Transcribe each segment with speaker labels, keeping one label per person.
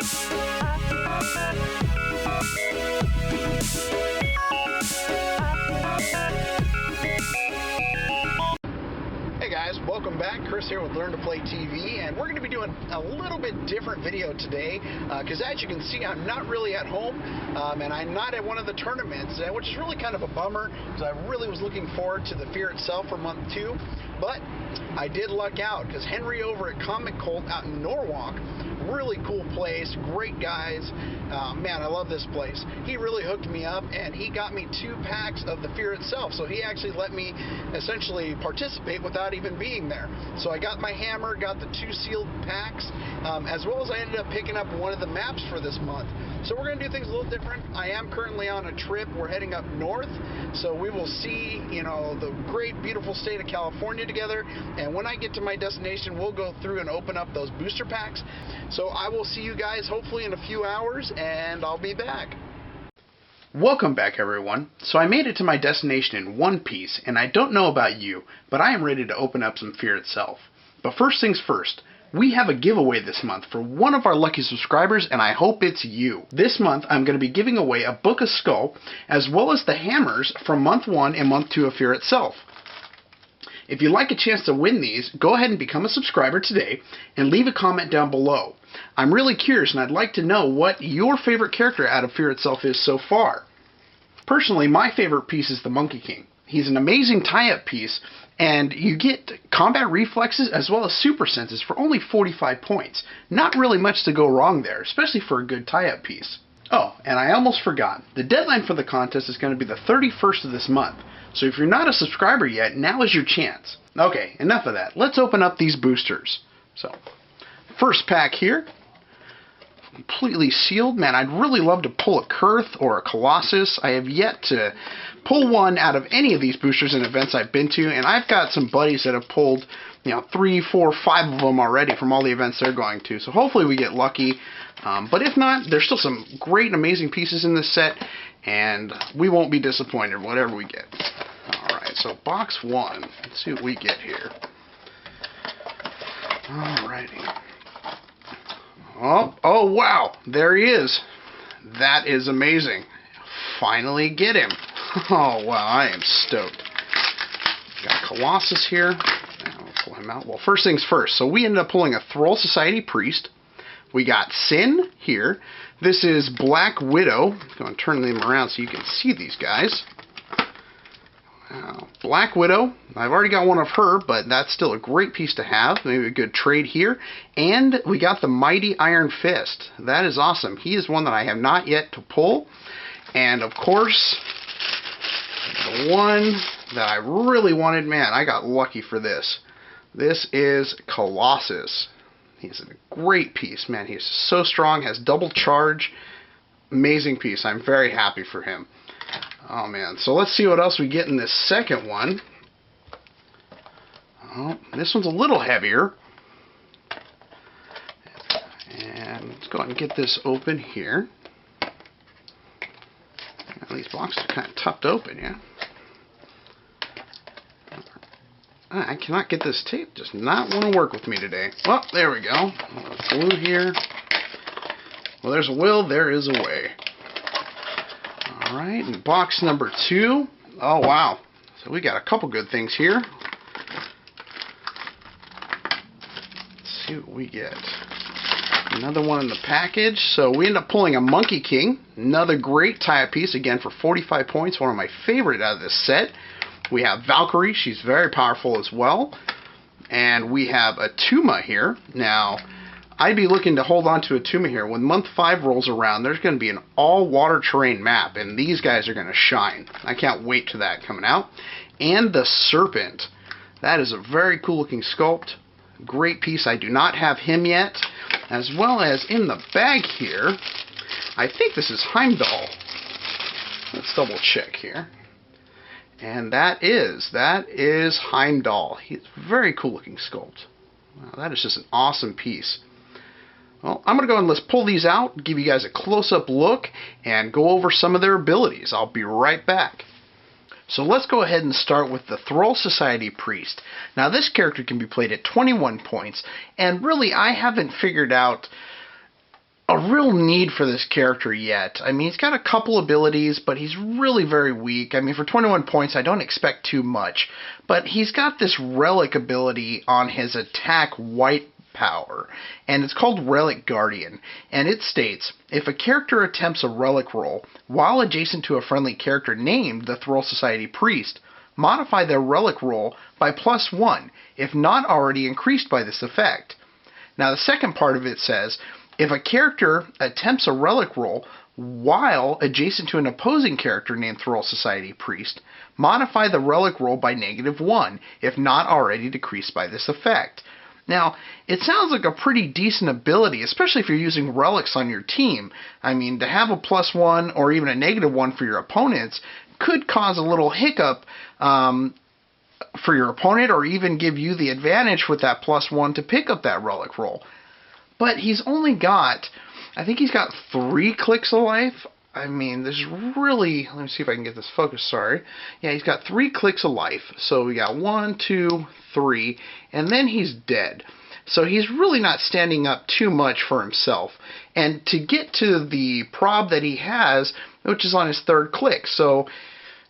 Speaker 1: Hey guys, welcome back. Chris here with Learn to Play TV, and we're going to be doing a little bit different video today because as you can see, I'm not really at home and I'm not at one of the tournaments, which is really kind of a bummer because I really was looking forward to the Fear itself for month 2, but I did luck out because Henry over at Comic Cult out in Norwalk, really cool place, great guys, man, I love this place. He really hooked me up and he got me 2 packs of the Fear itself, so he actually let me essentially participate without even being there. So I got my hammer, got the 2 sealed packs, as well as I ended up picking up one of the maps for this month. So we're going to do things a little different. I am currently on a trip. We're heading up north, so we will see, you know, the great, beautiful state of California together. And when I get to my destination, we'll go through and open up those booster packs. So I will see you guys hopefully in a few hours, and I'll be back. Welcome back, everyone. So I made it to my destination in one piece, and I don't know about you, but I am ready to open up some Fear itself. But first things first, we have a giveaway this month for one of our lucky subscribers, and I hope it's you. This month, I'm going to be giving away a Book of Skull, as well as the hammers from month 1 and month 2 of Fear itself. If you'd like a chance to win these, go ahead and become a subscriber today, and leave a comment down below. I'm really curious, and I'd like to know what your favorite character out of Fear itself is so far. Personally, my favorite piece is the Monkey King. He's an amazing tie-up piece, and you get combat reflexes as well as super senses for only 45 points. Not really much to go wrong there, especially for a good tie-up piece. Oh, and I almost forgot. The deadline for the contest is going to be the 31st of this month, so if you're not a subscriber yet, now is your chance. Okay, enough of that. Let's open up these boosters. So, first pack here. Completely sealed. Man, I'd really love to pull a Kurth or a Colossus. I have yet to pull one out of any of these boosters in events I've been to, and I've got some buddies that have pulled, you know, 3, 4, 5 of them already from all the events they're going to. So hopefully we get lucky. But if not, there's still some great and amazing pieces in this set, and we won't be disappointed whatever we get. Alright, so box 1. Let's see what we get here. Alrighty. Oh, wow, there he is. That is amazing. Finally get him. Oh, wow, I am stoked. Got Colossus here. Now we'll pull him out. Well, first things first. So we ended up pulling a Thrall Society Priest. We got Sin here. This is Black Widow. I'm going to turn them around so you can see these guys. Black Widow, I've already got one of her, but that's still a great piece to have. Maybe a good trade here. And we got the Mighty Iron Fist. That is awesome. He is one that I have not yet to pull. And of course, the one that I really wanted, man, I got lucky for this. This is Colossus. He's a great piece, man. He's so strong, has double charge. Amazing piece. I'm very happy for him. Oh, man. So let's see what else we get in this second one. Oh, this one's a little heavier. And let's go ahead and get this open here. These boxes are kind of tucked open, yeah? I cannot get this tape. Does not want to work with me today. Well, there we go. Glue here. Well, there's a will, there is a way. Alright, and box number 2. Oh, wow. So we got a couple good things here. Let's see what we get. Another one in the package. So we end up pulling a Monkey King. Another great tie-up piece, again for 45 points. One of my favorite out of this set. We have Valkyrie. She's very powerful as well. And we have Atuma here. Now, I'd be looking to hold on to Atuma here. When month 5 rolls around, there's going to be an all-water terrain map, and these guys are going to shine. I can't wait to that coming out. And the Serpent. That is a very cool-looking sculpt. Great piece. I do not have him yet. As well as in the bag here, I think this is Heimdall. Let's double-check here. And that is Heimdall. He's a very cool-looking sculpt. Wow, that is just an awesome piece. Well, I'm going to go and let's pull these out, give you guys a close-up look, and go over some of their abilities. I'll be right back. So let's go ahead and start with the Thrall Society Priest. Now this character can be played at 21 points, and really I haven't figured out a real need for this character yet. I mean, he's got a couple abilities, but he's really very weak. I mean, for 21 points, I don't expect too much. But he's got this relic ability on his attack white power, and it's called Relic Guardian, and it states, if a character attempts a relic roll while adjacent to a friendly character named the Thrall Society Priest, modify their relic roll by +1, if not already increased by this effect. Now the second part of it says, if a character attempts a relic roll while adjacent to an opposing character named Thrall Society Priest, modify the relic roll by -1, if not already decreased by this effect. Now, it sounds like a pretty decent ability, especially if you're using relics on your team. I mean, to have a +1 or even a -1 for your opponents could cause a little hiccup for your opponent, or even give you the advantage with that +1 to pick up that relic roll. But he's only got, I think he's got 3 clicks of life. I mean, there's really, let me see if I can get this focused, sorry. Yeah, he's got 3 clicks of life. So we got 1, 2, 3, and then he's dead. So he's really not standing up too much for himself. And to get to the prob that he has, which is on his 3rd click. So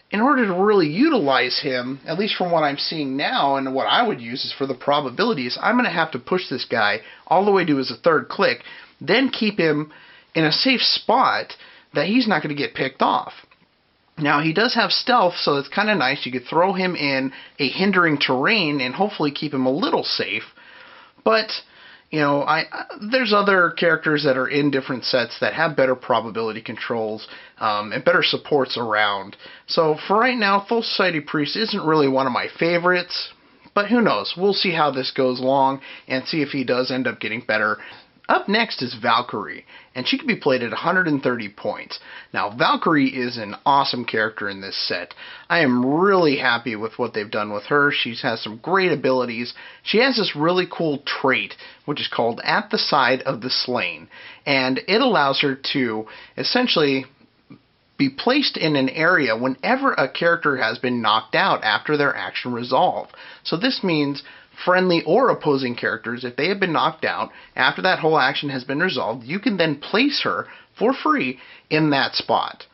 Speaker 1: in order to really utilize him, at least from what I'm seeing now, and what I would use is for the probabilities, I'm going to have to push this guy all the way to his 3rd click, then keep him in a safe spot that he's not going to get picked off. Now, he does have stealth, so it's kind of nice. You could throw him in a hindering terrain and hopefully keep him a little safe. But, you know, there's other characters that are in different sets that have better probability controls and better supports around. So for right now, Thrall Society Priest isn't really one of my favorites. But who knows? We'll see how this goes along and see if he does end up getting better. Up next is Valkyrie, and she can be played at 130 points. Now, Valkyrie is an awesome character in this set. I am really happy with what they've done with her. She has some great abilities. She has this really cool trait, which is called At the Side of the Slain, and it allows her to essentially be placed in an area whenever a character has been knocked out after their action resolve. So this means friendly or opposing characters, if they have been knocked out after that whole action has been resolved, you can then place her for free in that spot.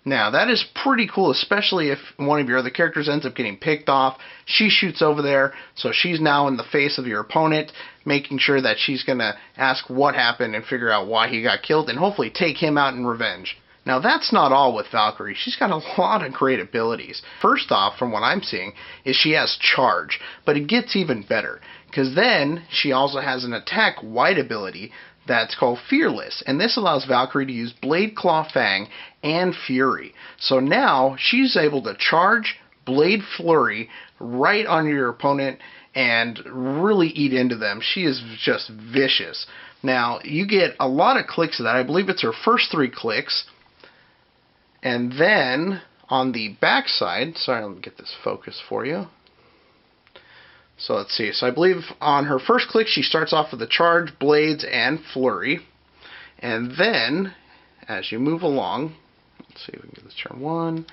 Speaker 1: Now, that is pretty cool, especially if one of your other characters ends up getting picked off. She shoots over there, so she's now in the face of your opponent, making sure that she's going to ask what happened and figure out why he got killed, and hopefully take him out in revenge. Now, that's not all with Valkyrie. She's got a lot of great abilities. First off, from what I'm seeing, is she has charge, but it gets even better, because then she also has an attack white ability that's called Fearless, and this allows Valkyrie to use Blade, Claw, Fang, and Fury. So now she's able to charge, Blade Flurry right on your opponent and really eat into them. She is just vicious. Now, you get a lot of clicks of that. I believe it's her first 3 clicks. And then on the back side, sorry, let me get this focus for you. So let's see. So I believe on her first click, she starts off with the charge, blades, and flurry. And then, as you move along, let's see if we can get this turn 1.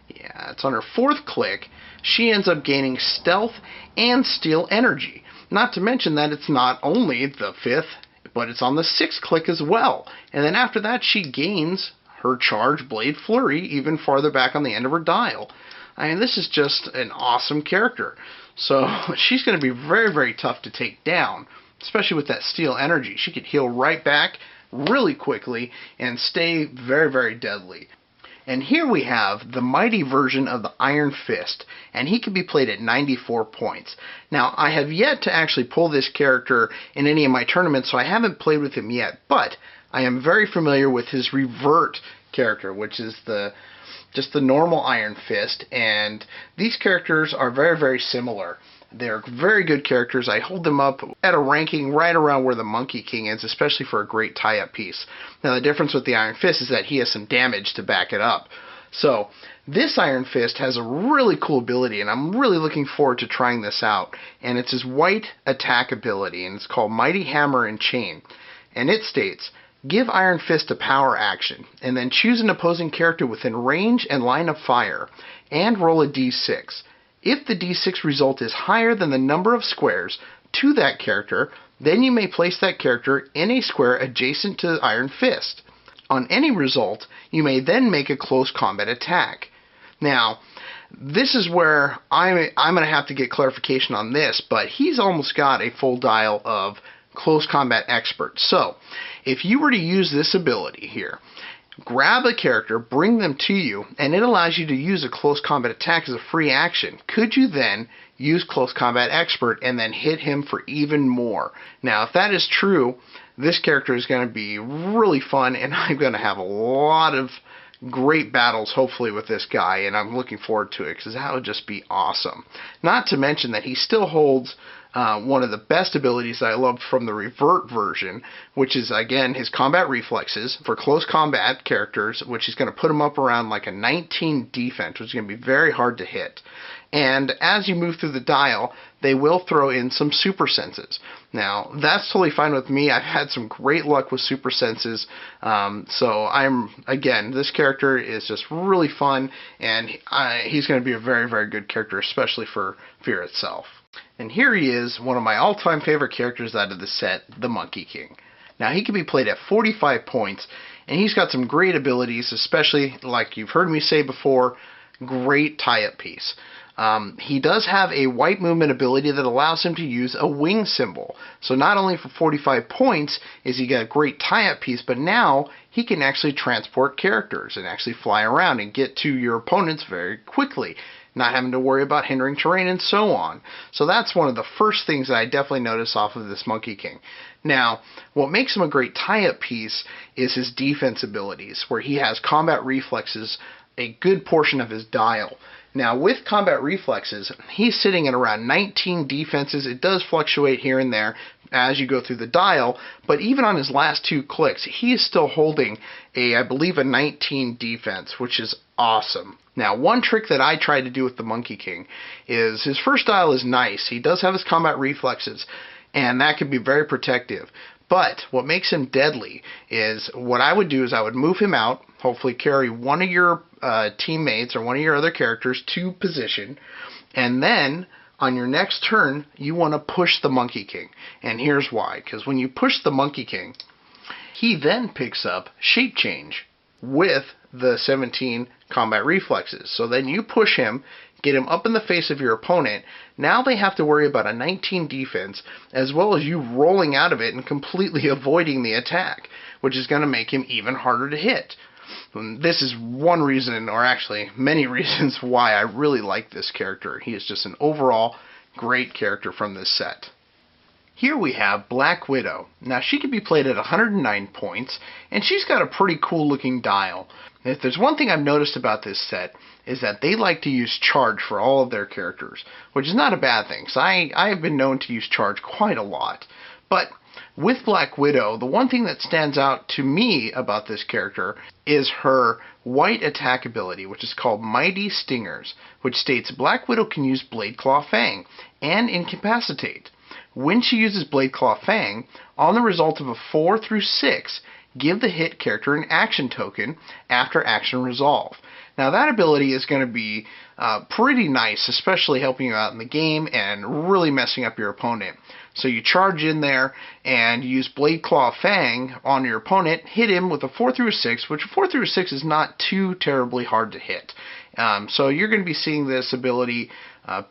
Speaker 1: Yeah, it's on her 4th click. She ends up gaining stealth and steal energy. Not to mention that it's not only the 5th, but it's on the 6th click as well. And then after that, she gains her charge, blade, flurry even farther back on the end of her dial. I mean, this is just an awesome character. So she's going to be very, very tough to take down, especially with that steal energy. She could heal right back really quickly and stay very, very deadly. And here we have the mighty version of the Iron Fist, and he can be played at 94 points. Now, I have yet to actually pull this character in any of my tournaments, so I haven't played with him yet, but I am very familiar with his Revert character, which is just the normal Iron Fist, and these characters are very, very similar. They're very good characters. I hold them up at a ranking right around where the Monkey King is, especially for a great tie-up piece. Now, the difference with the Iron Fist is that he has some damage to back it up. So, this Iron Fist has a really cool ability, and I'm really looking forward to trying this out. And it's his white attack ability, and it's called Mighty Hammer and Chain. And it states, give Iron Fist a power action, and then choose an opposing character within range and line of fire, and roll a d6. If the d6 result is higher than the number of squares to that character, Then you may place that character in a square adjacent to the Iron Fist. On any result, you may then make a close combat attack. Now, this is where I'm going to have to get clarification on this, but he's almost got a full dial of Close Combat Expert. So, if you were to use this ability here, grab a character, bring them to you, and it allows you to use a Close Combat attack as a free action, could you then use Close Combat Expert and then hit him for even more? Now, if that is true, this character is going to be really fun, and I'm going to have a lot of great battles, hopefully, with this guy, and I'm looking forward to it, because that would just be awesome. Not to mention that he still holds one of the best abilities that I loved from the Revert version, which is, again, his combat reflexes for close combat characters, which is going to put him up around like a 19 defense, which is going to be very hard to hit. And as you move through the dial, they will throw in some super senses. Now, that's totally fine with me. I've had some great luck with super senses. Again, this character is just really fun, and he's going to be a very, very good character, especially for Fear itself. And here he is, one of my all-time favorite characters out of the set, the Monkey King. Now, he can be played at 45 points, and he's got some great abilities, especially, like you've heard me say before, great tie-up piece. He does have a white movement ability that allows him to use a wing symbol. So not only for 45 points is he got a great tie-up piece, but now he can actually transport characters and actually fly around and get to your opponents very quickly, not having to worry about hindering terrain and so on. So that's one of the first things that I definitely notice off of this Monkey King. Now, what makes him a great tie-up piece is his defense abilities, where he has combat reflexes, a good portion of his dial. Now, with combat reflexes, he's sitting at around 19 defenses. It does fluctuate here and there as you go through the dial, but even on his last 2 clicks, he is still holding I believe a 19 defense, which is awesome. Now, one trick that I tried to do with the Monkey King is his first dial is nice. He does have his combat reflexes, and that can be very protective. But what makes him deadly is what I would do is I would move him out, hopefully carry one of your teammates or one of your other characters to position, and then on your next turn, you want to push the Monkey King. And here's why. Because when you push the Monkey King, he then picks up Shape Change with the 17 combat reflexes. So then you push him, get him up in the face of your opponent. Now they have to worry about a 19 defense, as well as you rolling out of it and completely avoiding the attack, which is going to make him even harder to hit. This is one reason, or actually many reasons, why I really like this character. He is just an overall great character from this set. Here we have Black Widow. Now, she can be played at 109 points, and she's got a pretty cool looking dial. If there's one thing I've noticed about this set, is that they like to use charge for all of their characters, which is not a bad thing, because I have been known to use charge quite a lot. But with Black Widow, the one thing that stands out to me about this character is her white attack ability, which is called Mighty Stingers, which states Black Widow can use Blade Claw Fang and Incapacitate. When she uses Blade Claw Fang, on the result of a 4 through 6, give the hit character an action token after action resolve. Now, that ability is going to be pretty nice, especially helping you out in the game and really messing up your opponent. So you charge in there and use Blade Claw Fang on your opponent, hit him with a 4 through 6, which 4 through 6 is not too terribly hard to hit. So you're going to be seeing this ability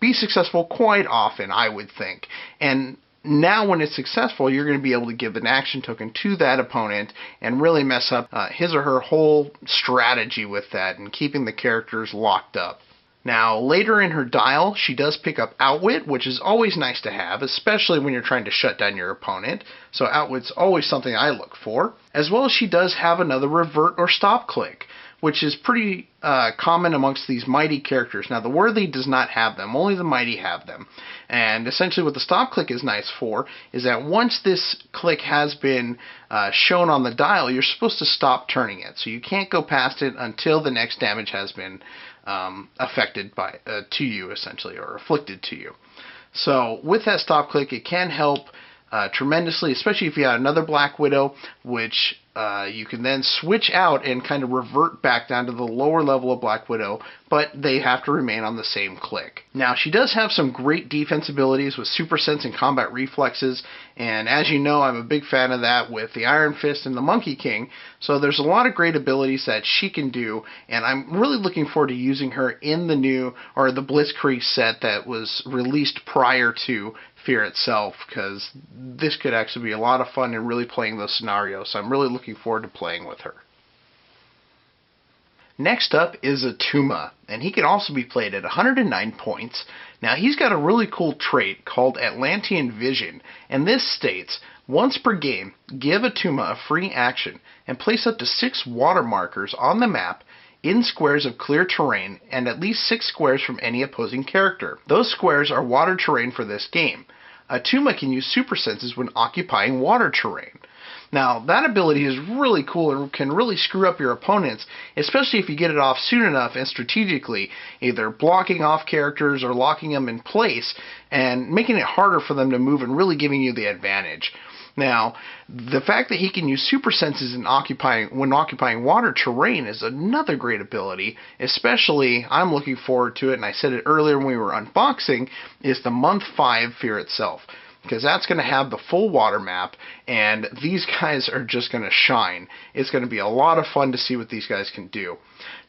Speaker 1: be successful quite often, I would think. And now when it's successful, you're going to be able to give an action token to that opponent and really mess up his or her whole strategy with that and keeping the characters locked up. Now, later in her dial, she does pick up Outwit, which is always nice to have, especially when you're trying to shut down your opponent. So Outwit's always something I look for. As well as she does have another Revert or Stop Click, which is pretty common amongst these mighty characters. Now, the Worthy does not have them. Only the mighty have them. And essentially what the Stop Click is nice for is that once this click has been shown on the dial, you're supposed to stop turning it. So you can't go past it until the next damage has been affected by to you, essentially, or afflicted to you. So with that Stop Click, it can help tremendously, especially if you have another Black Widow, which you can then switch out and kind of revert back down to the lower level of Black Widow, but they have to remain on the same click. Now, she does have some great defense abilities with Super Sense and Combat Reflexes, and as you know, I'm a big fan of that with the Iron Fist and the Monkey King, so there's a lot of great abilities that she can do, and I'm really looking forward to using her in the new, or the Blitzkrieg set that was released prior to Fear itself, because this could actually be a lot of fun in really playing those scenarios, so I'm really looking forward to playing with her. Next up is Atuma, and he can also be played at 109 points. Now, he's got a really cool trait called Atlantean Vision, and this states, once per game, give Atuma a free action and place up to 6 water markers on the map in squares of clear terrain and at least 6 squares from any opposing character. Those squares are water terrain for this game. Atuma can use super senses when occupying water terrain. Now, that ability is really cool and can really screw up your opponents, especially if you get it off soon enough and strategically, either blocking off characters or locking them in place and making it harder for them to move and really giving you the advantage. Now, the fact that he can use super senses when occupying water terrain is another great ability, especially, I'm looking forward to it, and I said it earlier when we were unboxing, is the Month 5 Fear itself, because that's going to have the full water map, and these guys are just going to shine. It's going to be a lot of fun to see what these guys can do.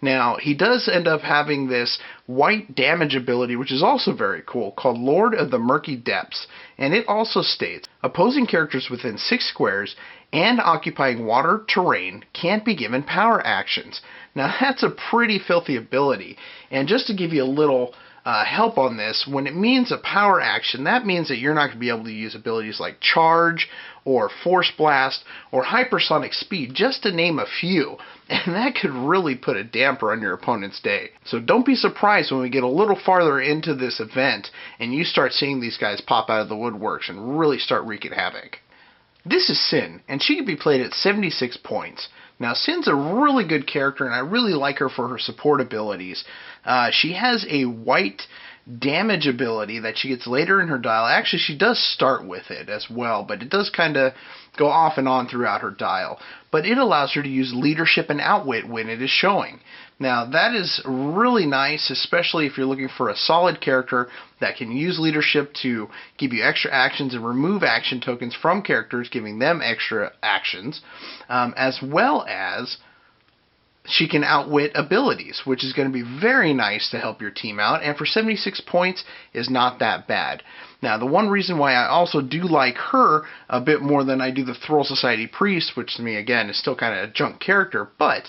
Speaker 1: Now, he does end up having this white damage ability, which is also very cool, called Lord of the Murky Depths, and it also states, opposing characters within 6 squares and occupying water terrain can't be given power actions. Now, that's a pretty filthy ability, and just to give you a little help on this, when it means a power action, that means that you're not going to be able to use abilities like Charge or Force Blast or Hypersonic Speed, just to name a few, and that could really put a damper on your opponent's day. So don't be surprised when we get a little farther into this event and you start seeing these guys pop out of the woodworks and really start wreaking havoc. This is Sin, and she can be played at 76 points. Now, Sin's a really good character, and I really like her for her support abilities. She has a white damage ability that she gets later in her dial. Actually, she does start with it as well, but it does kind of go off and on throughout her dial. But it allows her to use leadership and outwit when it is showing. Now, that is really nice, especially if you're looking for a solid character that can use leadership to give you extra actions and remove action tokens from characters, giving them extra actions, as well as she can outwit abilities, which is going to be very nice to help your team out, and for 76 points is not that bad. Now, the one reason why I also do like her a bit more than I do the Thrall Society Priest, which to me, again, is still kind of a junk character, but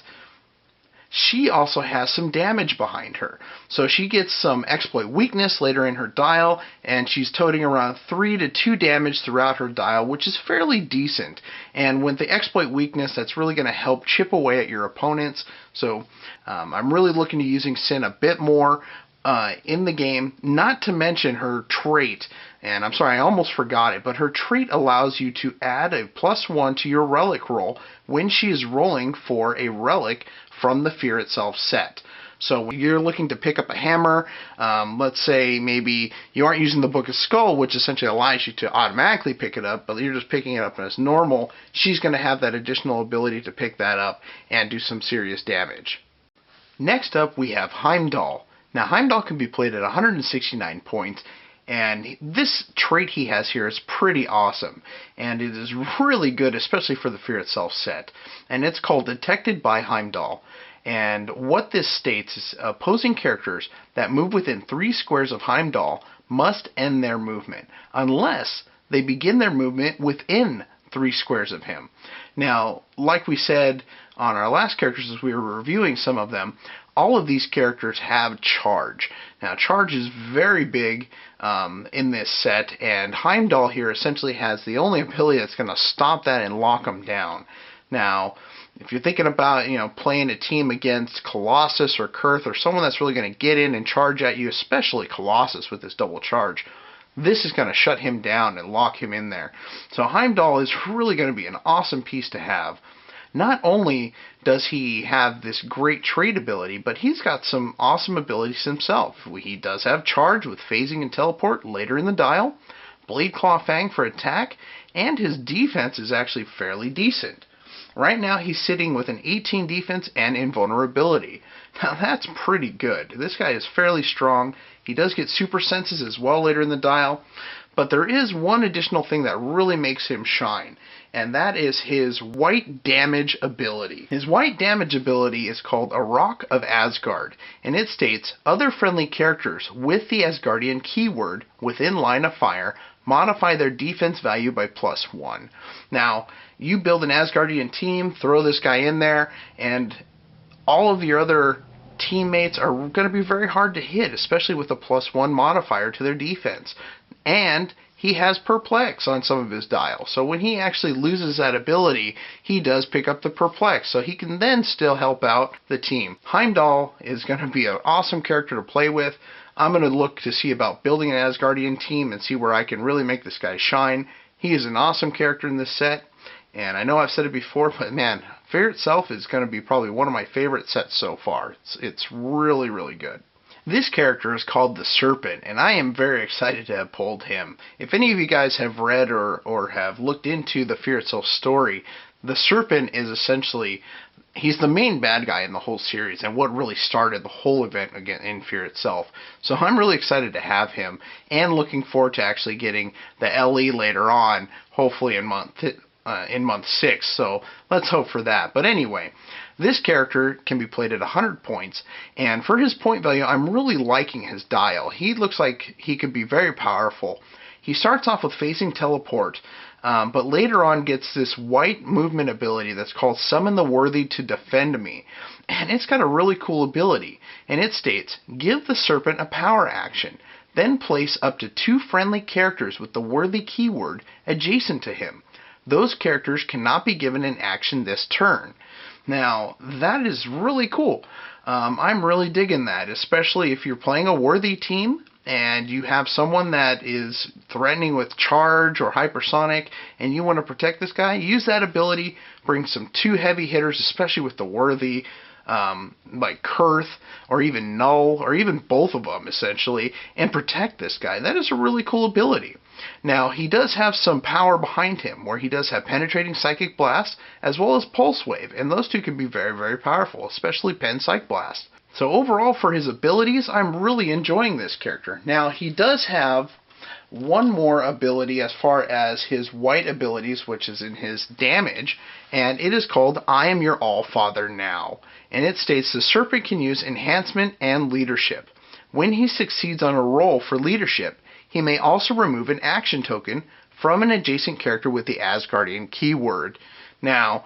Speaker 1: she also has some damage behind her. So she gets some exploit weakness later in her dial, and she's toting around 3 to 2 damage throughout her dial, which is fairly decent. And with the exploit weakness, that's really going to help chip away at your opponents. So I'm really looking to using Sin a bit more in the game, not to mention her trait. And I'm sorry, I almost forgot it, but her trait allows you to add a +1 to your relic roll when she is rolling for a relic from the Fear itself set. So when you're looking to pick up a hammer, let's say maybe you aren't using the Book of Skull, which essentially allows you to automatically pick it up, but you're just picking it up as normal, she's going to have that additional ability to pick that up and do some serious damage. Next up, we have Heimdall. Now, Heimdall can be played at 169 points, and this trait he has here is pretty awesome, and it is really good, especially for the Fear itself set, and it's called Detected by Heimdall. And what this states is opposing characters that move within 3 squares of Heimdall must end their movement, unless they begin their movement within 3 squares of him. Now, like we said on our last characters as we were reviewing some of them, all of these characters have Charge. Now, Charge is very big in this set, and Heimdall here essentially has the only ability that's going to stop that and lock them down. Now, if you're thinking about, playing a team against Colossus or Kurth or someone that's really going to get in and charge at you, especially Colossus with his double charge, this is going to shut him down and lock him in there. So Heimdall is really going to be an awesome piece to have. Not only does he have this great trait ability, but he's got some awesome abilities himself. He does have Charge with phasing and teleport later in the dial, Blade Claw Fang for attack, and his defense is actually fairly decent. Right now he's sitting with an 18 defense and invulnerability. Now that's pretty good. This guy is fairly strong. He does get super senses as well later in the dial, but there is one additional thing that really makes him shine, and that is his white damage ability. His white damage ability is called a Rock of Asgard, and it states, other friendly characters with the Asgardian keyword within line of fire modify their defense value by +1. Now, you build an Asgardian team, throw this guy in there, and all of your other teammates are going to be very hard to hit, especially with a +1 modifier to their defense. And he has Perplex on some of his dials, so when he actually loses that ability, he does pick up the Perplex, so he can then still help out the team. Heimdall is going to be an awesome character to play with. I'm going to look to see about building an Asgardian team and see where I can really make this guy shine. He is an awesome character in this set, and I know I've said it before, but man, Fear itself is going to be probably one of my favorite sets so far. It's really, really good. This character is called the Serpent, and I am very excited to have pulled him. If any of you guys have read or have looked into the Fear itself story, the Serpent is essentially, he's the main bad guy in the whole series and what really started the whole event again in Fear itself. So I'm really excited to have him and looking forward to actually getting the LE later on, hopefully in month 6, so let's hope for that. But anyway, this character can be played at 100 points, and for his point value, I'm really liking his dial. He looks like he could be very powerful. He starts off with phasing teleport, but later on gets this white movement ability that's called Summon the Worthy to Defend Me, and it's got a really cool ability, and it states, give the Serpent a power action, then place up to 2 friendly characters with the Worthy keyword adjacent to him. Those characters cannot be given an action this turn. Now, that is really cool. I'm really digging that, especially if you're playing a worthy team and you have someone that is threatening with charge or hypersonic and you want to protect this guy. Use that ability, bring some 2 heavy hitters, especially with the worthy, like Kurth or even Null or even both of them essentially, and protect this guy. That is a really cool ability. Now, he does have some power behind him, where he does have Penetrating Psychic Blast, as well as Pulse Wave, and those 2 can be very, very powerful, especially Pen Psych Blast. So overall, for his abilities, I'm really enjoying this character. Now, he does have one more ability as far as his white abilities, which is in his damage, and it is called I Am Your All-Father Now. And it states the Serpent can use Enhancement and Leadership. When he succeeds on a roll for Leadership, he may also remove an action token from an adjacent character with the Asgardian keyword. Now,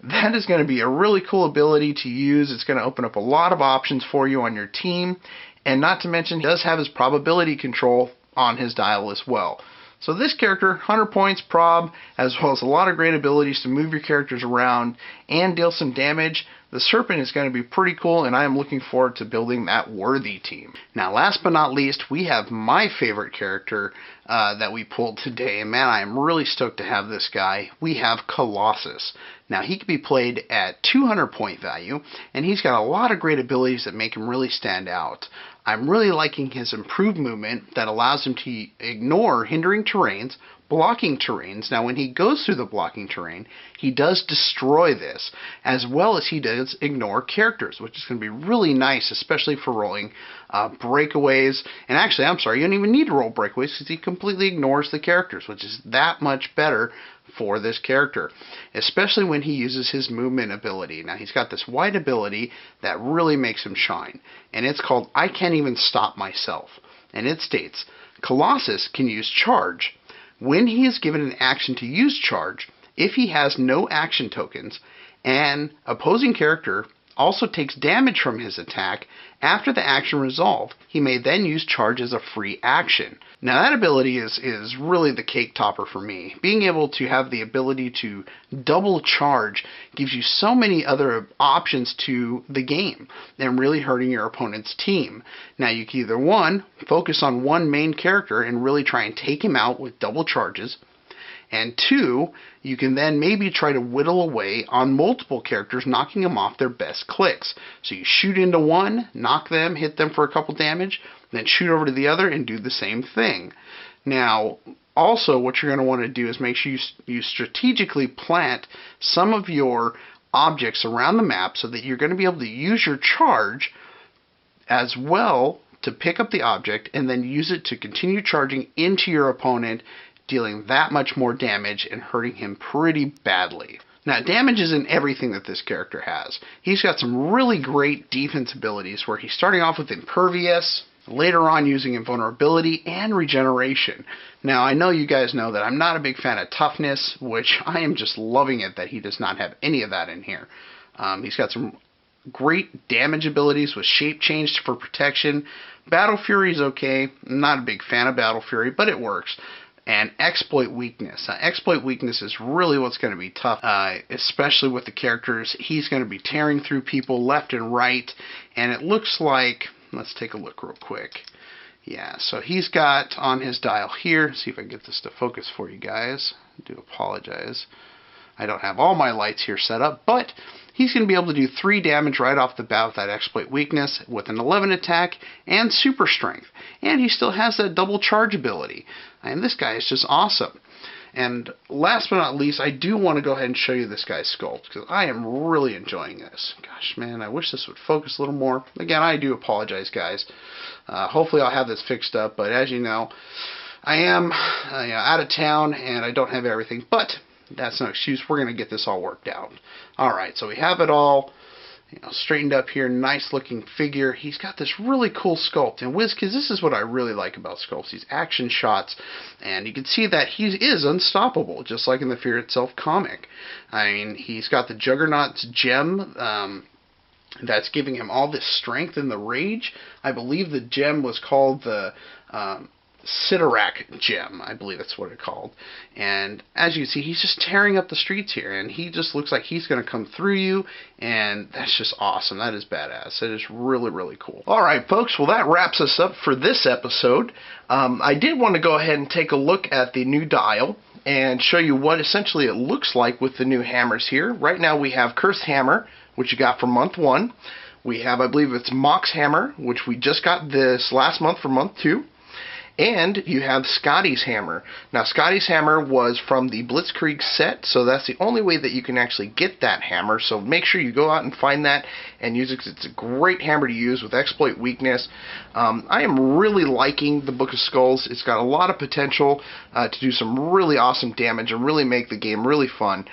Speaker 1: that is going to be a really cool ability to use. It's going to open up a lot of options for you on your team. And not to mention, he does have his probability control on his dial as well. So this character, 100 points prob, as well as a lot of great abilities to move your characters around and deal some damage. The Serpent is going to be pretty cool, and I am looking forward to building that worthy team. Now, last but not least, we have my favorite character that we pulled today. And man, I am really stoked to have this guy. We have Colossus. Now, he can be played at 200 point value, and he's got a lot of great abilities that make him really stand out. I'm really liking his improved movement that allows him to ignore hindering terrains, blocking terrains. Now, when he goes through the blocking terrain, he does destroy this, as well as he does ignore characters, which is going to be really nice, especially for rolling breakaways. And actually, I'm sorry, you don't even need to roll breakaways because he completely ignores the characters, which is that much better for this character, especially when he uses his movement ability. Now, he's got this white ability that really makes him shine, and it's called I Can't Even Stop Myself. And it states, Colossus can use charge. When he is given an action to use charge, if he has no action tokens, an opposing character also takes damage from his attack, after the action resolved, he may then use charge as a free action. Now, that ability is really the cake topper for me. Being able to have the ability to double charge gives you so many other options to the game and really hurting your opponent's team. Now, you can either, 1, focus on one main character and really try and take him out with double charges, and 2, you can then maybe try to whittle away on multiple characters, knocking them off their best clicks. So you shoot into one, knock them, hit them for a couple damage, then shoot over to the other and do the same thing. Now, also what you're going to want to do is make sure you strategically plant some of your objects around the map so that you're going to be able to use your charge as well to pick up the object and then use it to continue charging into your opponent, dealing that much more damage and hurting him pretty badly. Now, damage isn't everything that this character has. He's got some really great defense abilities where he's starting off with Impervious, later on using Invulnerability and Regeneration. Now, I know you guys know that I'm not a big fan of Toughness, which I am just loving it that he does not have any of that in here. He's got some great damage abilities with Shape Change for protection. Battle Fury is okay. I'm not a big fan of Battle Fury, but it works. And Exploit Weakness. Now, Exploit Weakness is really what's going to be tough, especially with the characters. He's going to be tearing through people left and right, and it looks like, let's take a look real quick. Yeah, so he's got on his dial here, see if I can get this to focus for you guys. I do apologize. I don't have all my lights here set up, but he's going to be able to do 3 damage right off the bat with that Exploit Weakness with an 11 attack and Super Strength. And he still has that double charge ability. And this guy is just awesome. And last but not least, I do want to go ahead and show you this guy's sculpt, because I am really enjoying this. Gosh, man, I wish this would focus a little more. Again, I do apologize, guys. Hopefully I'll have this fixed up, but as you know, I am out of town and I don't have everything, but that's no excuse. We're going to get this all worked out. Alright, so we have it all straightened up here. Nice looking figure. He's got this really cool sculpt. And WizKids, this is what I really like about sculpts. These action shots. And you can see that he is unstoppable, just like in the Fear Itself comic. I mean, he's got the Juggernaut's gem that's giving him all this strength and the rage. I believe the gem was called the Sidorak gem, I believe that's what it's called. And as you can see, he's just tearing up the streets here, and he just looks like he's going to come through you, and that's just awesome. That is badass. It is really, really cool. Alright, folks, well, that wraps us up for this episode. I did want to go ahead and take a look at the new dial and show you what essentially it looks like with the new hammers here. Right now we have Cursed Hammer, which you got for month 1. We have, I believe it's Mox Hammer, which we just got this last month for month 2. And you have Scotty's Hammer. Now, Scotty's Hammer was from the Blitzkrieg set, so that's the only way that you can actually get that hammer. So make sure you go out and find that and use it, because it's a great hammer to use with Exploit Weakness. I am really liking the Book of Skulls. It's got a lot of potential to do some really awesome damage and really make the game really fun.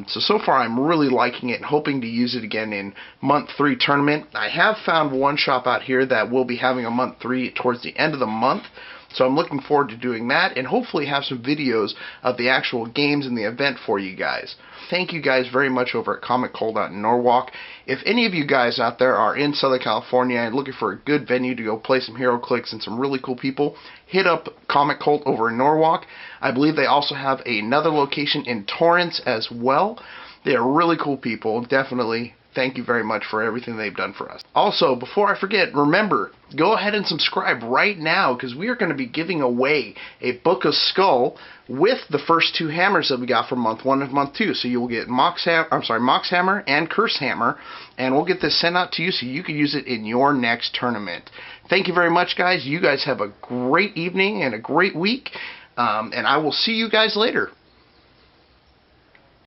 Speaker 1: So far I'm really liking it and hoping to use it again in month 3 tournament. I have found one shop out here that will be having a month 3 towards the end of the month. So I'm looking forward to doing that and hopefully have some videos of the actual games and the event for you guys. Thank you guys very much over at Comic Cold out in Norwalk. If any of you guys out there are in Southern California and looking for a good venue to go play some HeroClix and some really cool people, hit up Comic Cold over in Norwalk. I believe they also have another location in Torrance as well. They are really cool people. Definitely thank you very much for everything they've done for us. Also, before I forget, remember, go ahead and subscribe right now, because we are going to be giving away a Book of Skull with the first 2 hammers that we got from month 1 and month 2. So you will get Mox Hammer and Curse Hammer, and we'll get this sent out to you so you can use it in your next tournament. Thank you very much, guys. You guys have a great evening and a great week, and I will see you guys later.